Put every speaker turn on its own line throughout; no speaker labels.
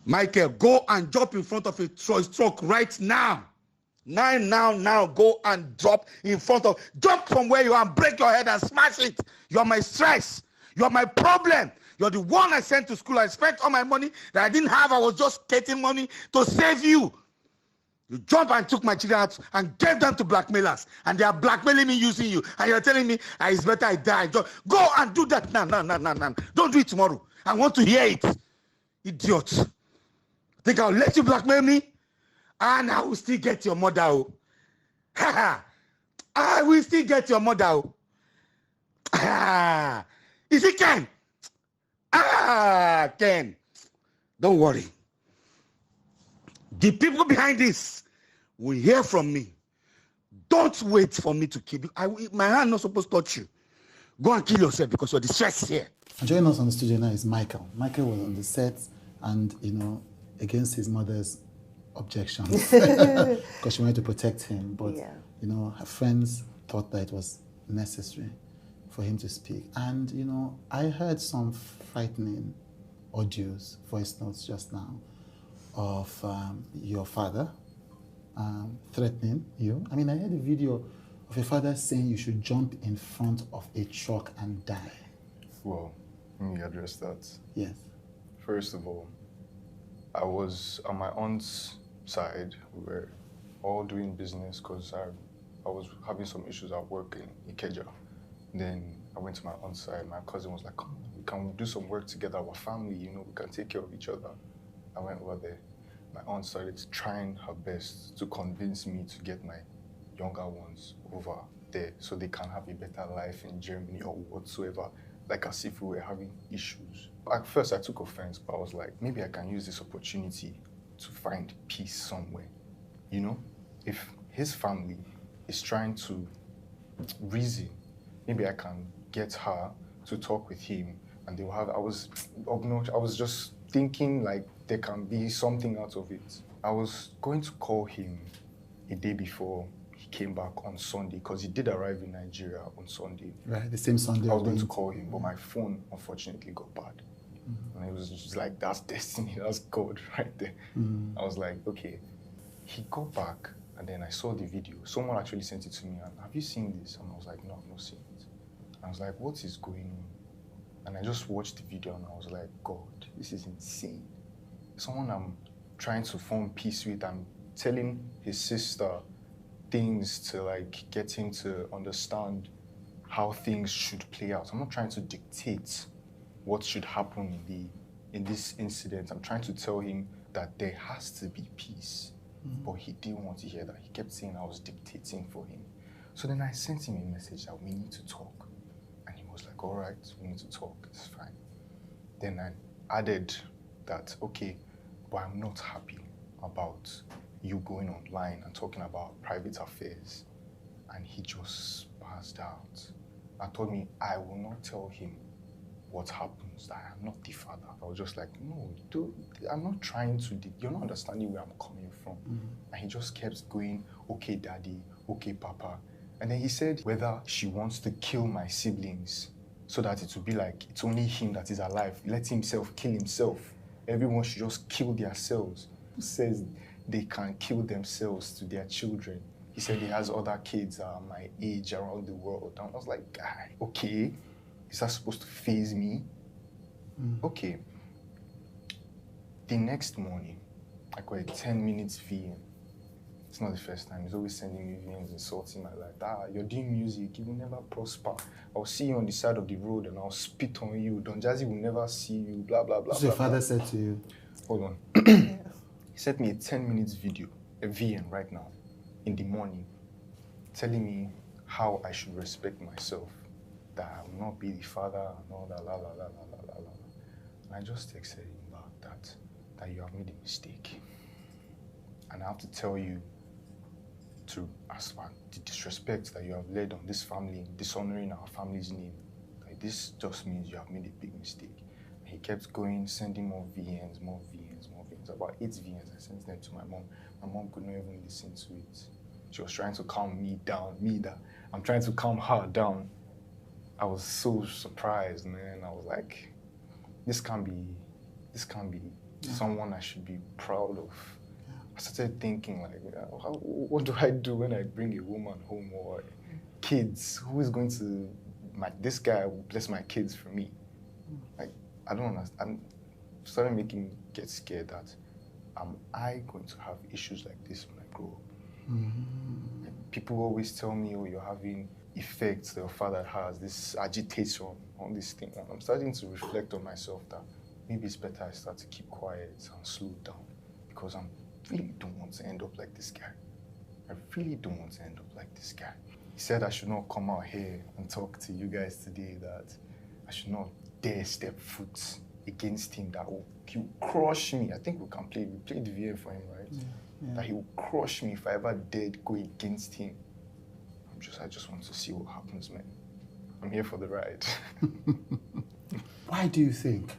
Michael, go and jump in front of a truck right now. Now, go and drop in front of, jump from where you are and break your head and smash it. You're my stress. You're my problem. You're the one I sent to school. I spent all my money that I didn't have. I was just getting money to save you. You jump and took my children out and gave them to blackmailers. And they are blackmailing me using you. And you're telling me, it's better I die. Go and do that now. Don't do it tomorrow. I want to hear it. Idiot. Think I'll let you blackmail me? And I will still get your mother. Oh. I will still get your mother. Oh. Is it Ken? Ken. Don't worry. The people behind this will hear from me. Don't wait for me to kill you. My hand not supposed to touch you. Go and kill yourself because you're distressed here.
Joining us on the studio now is Michael. Michael was on the set and, against his mother's objections because she wanted to protect him. But, her friends thought that it was necessary for him to speak. And, I heard some frightening audios, voice notes just now of your father threatening you. I heard a video of your father saying you should jump in front of a truck and die.
Well, let me address that.
Yes.
First of all, I was on my aunt's side. We were all doing business because I was having some issues at work in Ikeja. Then I went to my aunt's side. My cousin was like, come on, we can do some work together, our family, we can take care of each other. I went over there. My aunt started trying her best to convince me to get my younger ones over there so they can have a better life in Germany or whatsoever, like as if we were having issues. At first I took offense, but I was like, maybe I can use this opportunity to find peace somewhere. If his family is trying to reason, maybe I can get her to talk with him and they will have, I was just thinking like there can be something out of it. I was going to call him a day before he came back on Sunday because he did arrive in Nigeria on Sunday.
Right, the same Sunday.
I was going to call him, but my phone unfortunately got bad. Mm-hmm. And it was just like, that's destiny, that's God right there. Mm-hmm. I was like, okay. He got back and then I saw the video. Someone actually sent it to me and, have you seen this? And I was like, no, I've not seen it. And I was like, what is going on? And I just watched the video and I was like, God, this is insane. Someone I'm trying to form peace with, I'm telling his sister things to get him to understand how things should play out. I'm not trying to dictate what should happen in this incident. I'm trying to tell him that there has to be peace. Mm-hmm. But he didn't want to hear that. He kept saying I was dictating for him. So then I sent him a message that we need to talk. And he was like, all right, we need to talk, it's fine. Then I added that, okay, but I'm not happy about you going online and talking about private affairs. And he just passed out and told me I will not tell him what happens, that I'm not the father. I was just like, no, dude, I'm not trying to, you're not understanding where I'm coming from. Mm-hmm. And he just kept going, okay, daddy, okay, papa. And then he said whether she wants to kill my siblings so that it will be like it's only him that is alive. Let himself kill himself. Everyone should just kill themselves. Who says they can kill themselves to their children? He said he has other kids my age around the world. And I was like, guy, okay, is that supposed to faze me? Okay. The next morning, I got a 10-minute VM. It's not the first time. He's always sending me VMs, insulting my life. You're doing music, you will never prosper. I'll see you on the side of the road and I'll spit on you. Don Jazzy will never see you, blah, blah, blah.
What's your father said to you?
Hold on. He sent me a 10-minute video, a VM right now, in the morning, telling me how I should respect myself, that I will not be the father and all that, la, la, la, la, la, la. And I just texted him back that you have made a mistake. And I have to tell you, as far the disrespect that you have led on this family, dishonoring our family's name, like this just means you have made a big mistake. And he kept going, sending more VNs, more VNs, more VNs. About 8 VNs, I sent them to my mom. My mom could not even listen to it. She was trying to calm me down, I'm trying to calm her down. I was so surprised, man. I was like, this can't be someone I should be proud of. I started thinking like, what do I do when I bring a woman home or kids? Who is going to, this guy will bless my kids for me? Like, I don't understand. I'm starting making me get scared that am I going to have issues like this when I grow up? Like, people always tell me, oh, you're having effects that your father has, this agitation, all this thing. And I'm starting to reflect on myself that maybe it's better I start to keep quiet and slow down because I really don't want to end up like this guy. I really don't want to end up like this guy. He said I should not come out here and talk to you guys today, that I should not dare step foot against him, that he will crush me. I think we played the VM for him, right? Yeah. That he will crush me if I ever dared go against him. I just want to see what happens, man. I'm here for the ride.
Why do you think?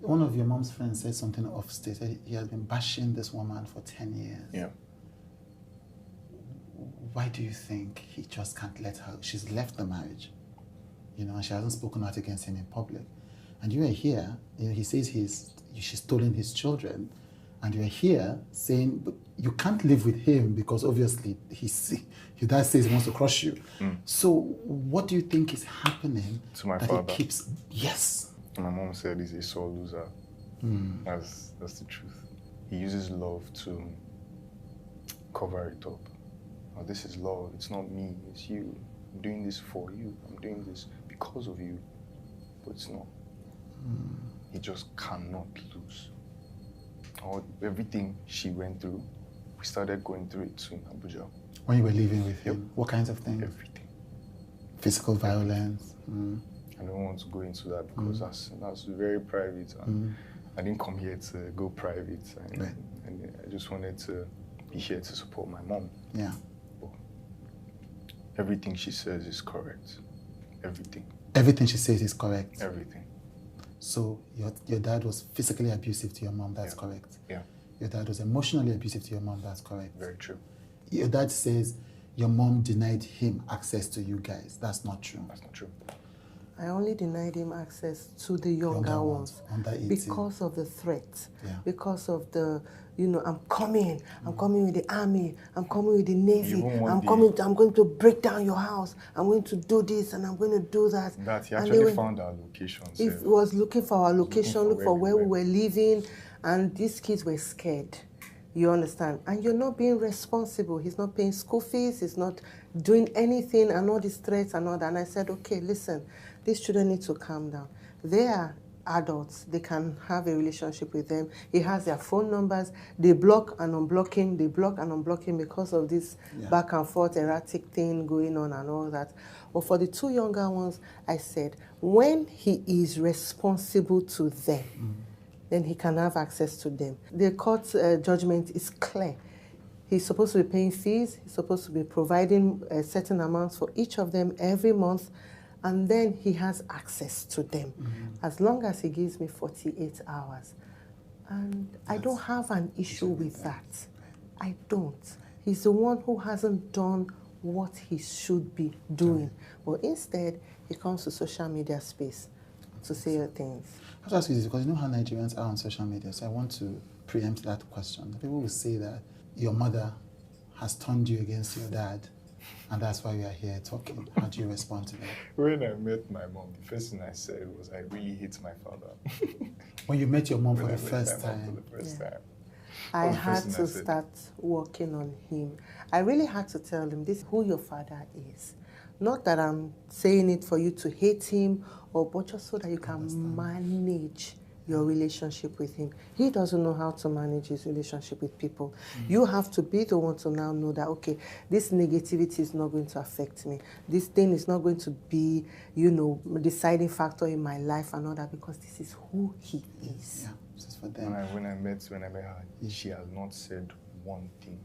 One of your mom's friends said something off stage. He has been bashing this woman for 10 years.
Yeah.
Why do you think he just can't let her? She's left the marriage, and she hasn't spoken out against him in public. And you are here, he says she's stolen his children, and you are here saying, but you can't live with him because obviously your dad says he wants to crush you. So what do you think is happening
to my
that
father?
He keeps, yes.
My mom said he's a sore loser. That's the truth. He uses love to cover it up. Oh, this is love. It's not me. It's you. I'm doing this for you. I'm doing this because of you. But it's not. He just cannot lose. Everything she went through, we started going through it too in Abuja.
When you were living with him, what kinds of things?
Everything.
Physical violence?
I don't want to go into that because that's very private. And I didn't come here to go private. And I just wanted to be here to support my mom.
Yeah.
But everything she says is correct. Everything.
Everything she says is correct?
Everything.
So your dad was physically abusive to your mom, that's correct?
Yeah.
Your dad was emotionally abusive to your mom, that's correct?
Very true.
Your dad says your mom denied him access to you guys. That's not true.
That's not true.
I only denied him access to the younger ones
under 18.
Because of the threat, because of the, I'm coming with the army, I'm coming with the navy, I'm going to break down your house, I'm going to do this and I'm going to do that.
That he actually found our location.
He was looking for our location, look for where we were living, and these kids were scared. You understand? And you're not being responsible. He's not paying school fees, he's not doing anything, and all these threats and all that. And I said, okay, listen, these children need to calm down. They are adults. They can have a relationship with them. He has their phone numbers. They block and unblock him. They block and unblock him because of this back and forth erratic thing going on and all that. But for the two younger ones, I said, when he is responsible to them, then he can have access to them. The court judgment is clear. He's supposed to be paying fees. He's supposed to be providing certain amounts for each of them every month. And then he has access to them, as long as he gives me 48 hours. And I don't have an issue with that. I don't. He's the one who hasn't done what he should be doing. But instead, he comes to social media space to say things.
I have to ask you this, because you know how Nigerians are on social media, so I want to preempt that question. People will say that your mother has turned you against your dad, and that's why we are here talking. How do you respond to that?
When I met my mom, the first thing I said was, I really hate my father.
When you met your mom for the first time?
I had to start working on him. I really had to tell him, this is who your father is. Not that I'm saying it for you to hate him, but just so that you can manage your relationship with him. He doesn't know how to manage his relationship with people. You have to be the one to now know that, okay, this negativity is not going to affect me. This thing is not going to be, deciding factor in my life and all that, because this is who he is.
Yeah, this is for them.
When I met her, she has not said one thing.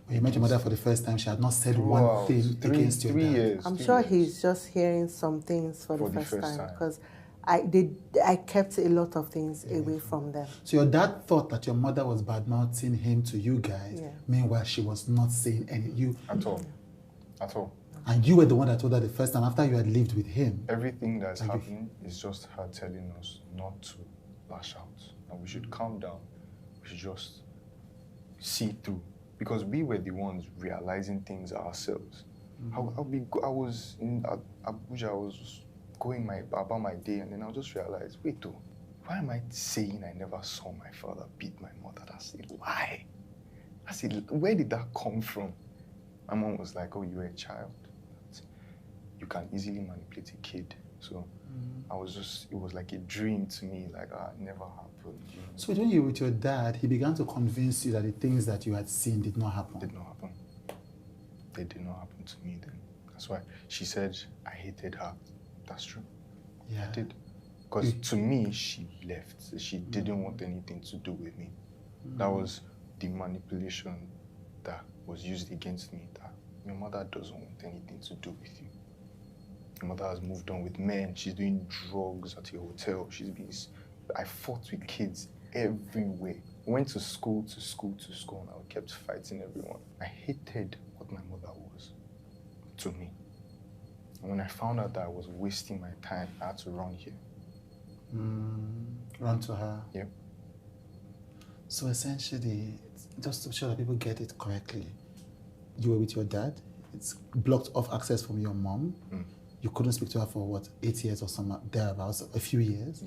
When you met your mother for the first time, she had not said one thing against your dad.
Years,
I'm sure he's just hearing some things for the first time, because I kept a lot of things away from them.
So your dad thought that your mother was bad-mouthing him to you guys. Yeah. Meanwhile, she was not saying anything.
At all. At all.
And you were the one that told her the first time after you had lived with him.
Everything that's happening is just her telling us not to lash out. And we should calm down. We should just see through. Because we were the ones realizing things ourselves. I was in Abuja, I was going about my day, and then I just realized, wait, why am I saying I never saw my father beat my mother? That's a lie. Where did that come from? My mom was like, oh, you were a child. You can easily manipulate a kid. So it was like a dream to me, like, it never happened. You know?
So when you were with your dad, he began to convince you that the things that you had seen did not happen?
Did not happen. They did not happen to me then. That's why she said I hated her. That's true. Yeah. I did. Because to me, she left. She didn't want anything to do with me. That was the manipulation that was used against me, that your mother doesn't want anything to do with you. Your mother has moved on with men. She's doing drugs at your hotel. I fought with kids everywhere. I went to school, and I kept fighting everyone. I hated what my mother was to me. And when I found out that I was wasting my time, I had to run here.
Run to her?
Yep.
So essentially, just to show that people get it correctly, you were with your dad, it's blocked off access from your mom. You couldn't speak to her for what, 8 years or some thereabouts, a few years?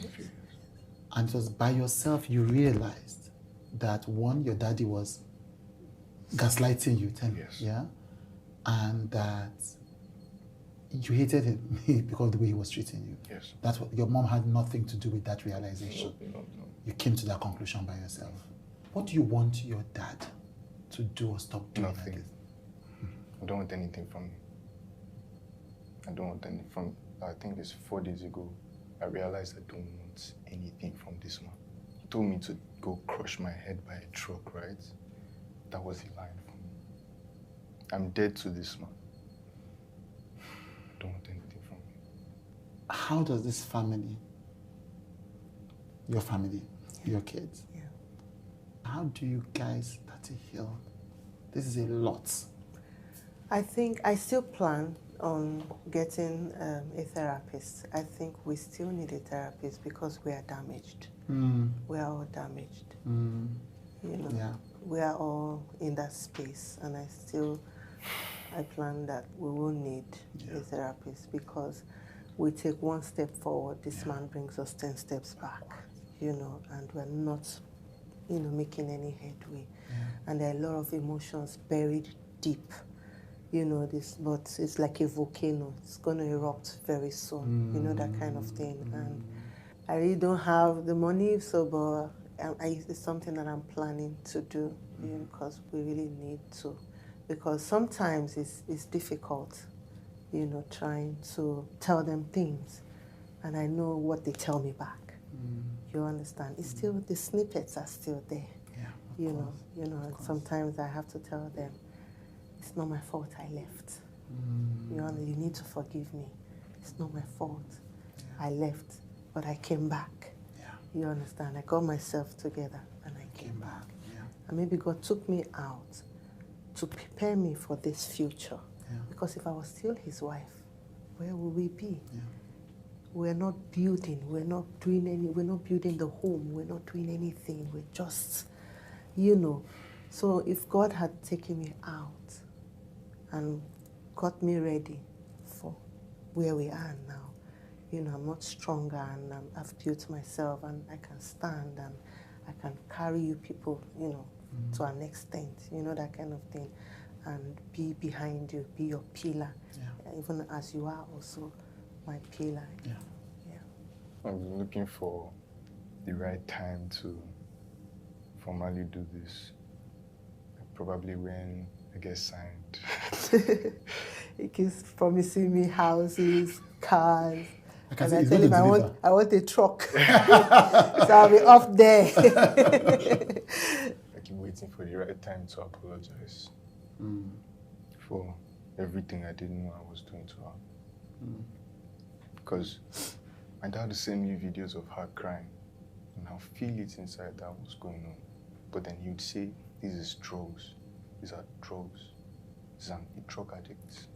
And it was by yourself you realized that one, your daddy was gaslighting you, yeah? And that you hated him because of the way he was treating you.
Yes.
That's what your mom had nothing to do with that realization.
No.
You came to that conclusion by yourself. What do you want your dad to do or stop doing?
Nothing. I don't want anything from him. I don't want anything from. I think it's 4 days ago. I realized I don't want anything from this man. He told me to go crush my head by a truck, right? That was a line for me. I'm dead to this man. I don't want anything from him.
How does this family, your family, your kids, how do you guys start to heal? This is a lot.
I think I still plan on getting a therapist. I think we still need a therapist because we are damaged. We are all damaged. You know, we are all in that space, and I plan that we will need a therapist because we take one step forward, this man brings us 10 steps back, you know, and we're not, you know, making any headway. And there are a lot of emotions buried deep. You know this, but it's like a volcano. It's going to erupt very soon. You know, that kind of thing. And I really don't have the money, but it's something that I'm planning to do, you know, because we really need to. Because sometimes it's difficult, you know, trying to tell them things, and I know what they tell me back. You understand? It's still, the snippets are still there. You know, and sometimes I have to tell them, it's not my fault I left. You need to forgive me. It's not my fault. I left, but I came back. You understand? I got myself together and I came back. And maybe God took me out to prepare me for this future. Because if I was still his wife, where would we be? We're not building, we're not building the home, we're not doing anything. We're just, you know. So if God had taken me out and got me ready for where we are now, you know, I'm much stronger and I've built myself and I can stand and I can carry you people, you know, to an extent, you know, that kind of thing, and be behind you, be your pillar, even as you are also my pillar.
I'm looking for the right time to formally do this. Probably when I get signed.
He keeps promising me houses, cars.
And
I tell him I want a truck. So I'll be up there.
I keep waiting for the right time to apologize for everything I didn't know I was doing to her. Because my dad would send me videos of her crying, and I'll feel it inside that what's going on. But then he would say, this is drugs. These are drugs. He's a drug addict.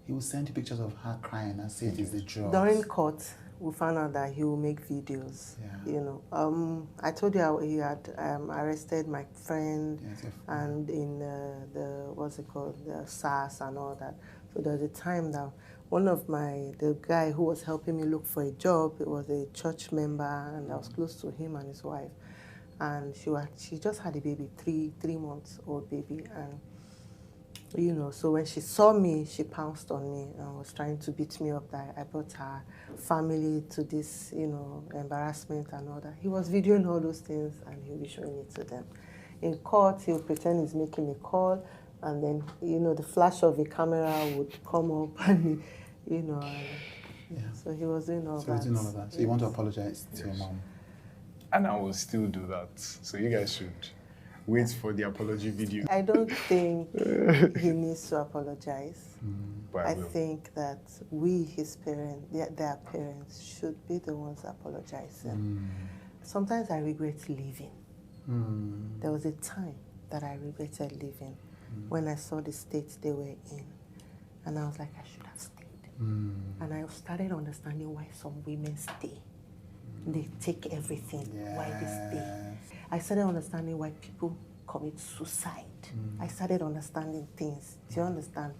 He will send you pictures of her crying and say it is the drugs.
During court, we found out that he will make videos.
Yeah.
You know, I told you how he had arrested my friend, and in the what's it called, the SARS and all that. So there was a time that the guy who was helping me look for a job, it was a church member, and I was close to him and his wife, and she just had a baby, three months old baby, and you know, so when she saw me, she pounced on me and was trying to beat me up that I brought her family to this, you know, embarrassment and all that. He was videoing all those things and he'll be showing it to them. In court, he'll pretend he's making a call, and then, you know, the flash of a camera would come up and, you know, so he was doing all that.
So he's doing all of that. So you want to apologize to your mom?
And I will still do that. So you guys should wait for the apology video.
I don't think he needs to apologize.
But
I think that we, his parents, their parents, should be the ones apologizing. Sometimes I regret leaving. There was a time that I regretted leaving when I saw the state they were in. And I was like, I should have stayed. And I started understanding why some women stay. They take everything, why they stay. I started understanding why people commit suicide. I started understanding things. Do you understand?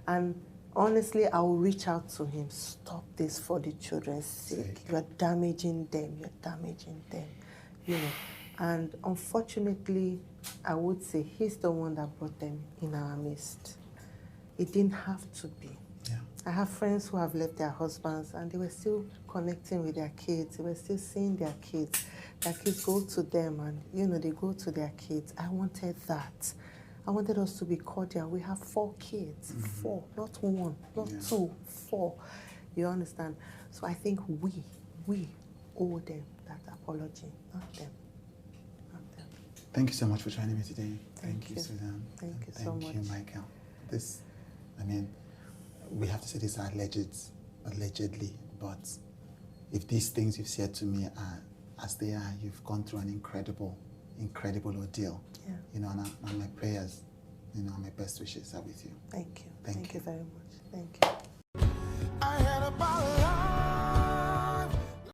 And honestly, I will reach out to him. Stop this for the children's sake. You're damaging them. You're damaging them. You know. And unfortunately, I would say he's the one that brought them in our midst. It didn't have to be. I have friends who have left their husbands and they were still connecting with their kids. They were still seeing their kids. Their kids go to them and, you know, they go to their kids. I wanted that. I wanted us to be cordial. We have 4 kids. 4, not 1, not 2, 4. You understand? So I think we owe them that apology, not them. Not them.
Thank you so much for joining me today. Thank you, Suzanne.
Thank you so much.
Thank you, Michael. This, I mean, we have to say this allegedly, but if these things you've said to me are as they are, you've gone through an incredible ordeal. Yeah. You know, and my prayers, you know, my best wishes are with you.
Thank you.
Thank you
very much. Thank you.
I had a